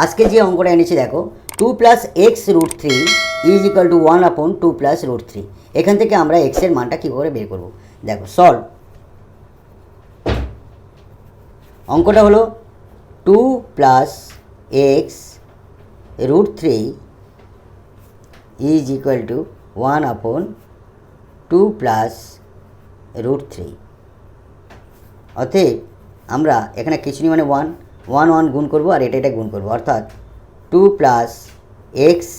আজকে যে অঙ্কটা এনেছি দেখো 2 plus x root three is equal to 1/2 plus root three. এখান থেকে আমরা এক্সের মানটা কী করে বের করব। দেখো সলভ। অঙ্কটা হলো 2 plus x root three is equal to 1/2 plus root three. অতএব আমরা এখানে কিছু নেই মানে 1 গুণ করবো আর এটা গুণ করবো, অর্থাৎ 2 প্লাস এক্স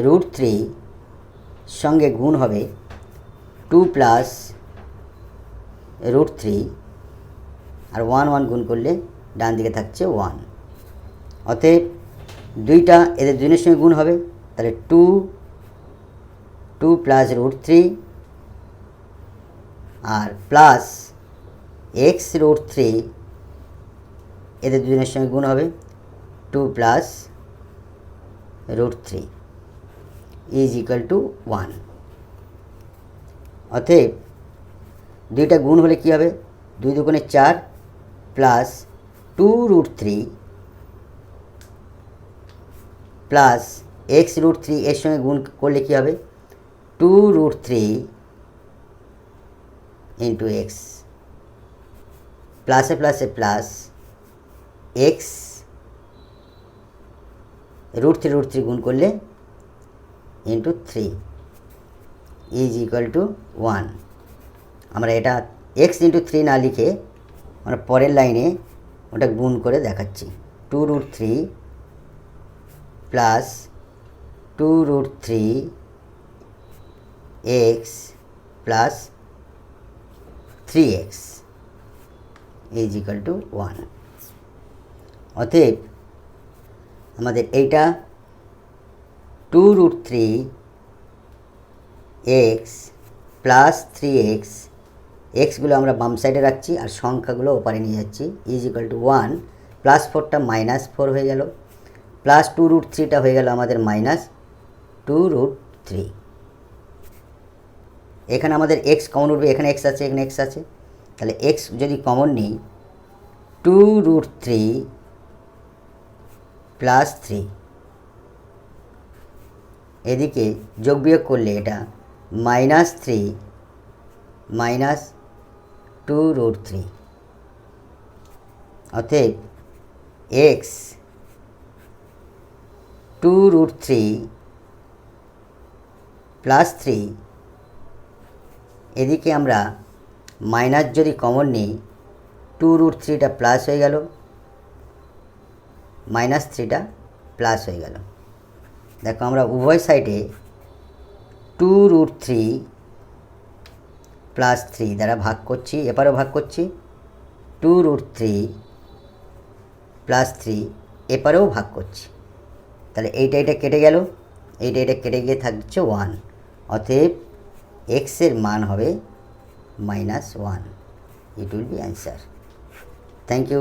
রুট থ্রি সঙ্গে গুণ হবে 2 প্লাস রুট থ্রি, আর 1 গুণ করলে ডান দিকে থাকছে 1। অতএব দুইটা এদের দুজনের সঙ্গে গুণ হবে, তাহলে 2 প্লাস রুট থ্রি আর প্লাস এক্স রুট থ্রি এদের দুজনের সঙ্গে গুণ হবে 2 plus root three is equal to 1। অতএব দুইটা গুণ হলে কী হবে, 2 দুগুণে 4 plus 2 root three plus x root three এর সঙ্গে গুণ করলে কী হবে 2 রুট থ্রি ইন্টু এক্স, প্লাসে প্লাসে প্লাস এক্স রুট থ্রি গুণ করলে into three is equal to 1। আমরা এটা এক্স ইন্টু থ্রি না লিখে আমরা পরের লাইনে ওটা গুণ করে দেখাচ্ছি। 2 root three plus 2 root three x plus 3x is equal to 1। অতএব আমাদের এইটা 2 root three x plus 3x, এক্সগুলো আমরা বাম সাইডে রাখছি আর সংখ্যাগুলো ওপারে নিয়ে যাচ্ছি, ইজ ইকুয়াল টু 1। প্লাস 4টা মাইনাস 4 হয়ে গেল, প্লাস 2 রুট থ্রিটা হয়ে গেল আমাদের মাইনাস 2 রুট থ্রি। এখানে আমাদের এক্স কমন উঠবে, এখানে এক্স আছে এখানে এক্স আছে, তাহলে এক্স যদি কমন নিই 2 রুট থ্রি প্লাস 3, এদিকে যোগ বিয়োগ করলে এটা মাইনাস 3 মাইনাস 2 রুট থ্রি। অতএব এক্স 2 রুট থ্রি প্লাস 3, এদিকে আমরা মাইনাস যদি কমন নিই 2 রুট থ্রিটা প্লাস হয়ে গেল, মাইনাস 3টা প্লাস হয়ে গেল। দেখো আমরা উভয় সাইডে 2 রুট থ্রি প্লাস 3 দ্বারা ভাগ করছি, এপারেও ভাগ করছি 2 রুট থ্রি প্লাস 3, এপারেও ভাগ করছি, তাহলে এইটা কেটে গেল, এইটা কেটে গিয়ে থাকছে 1। অতএব এক্সের মান হবে -1। It will be answer. Thank you.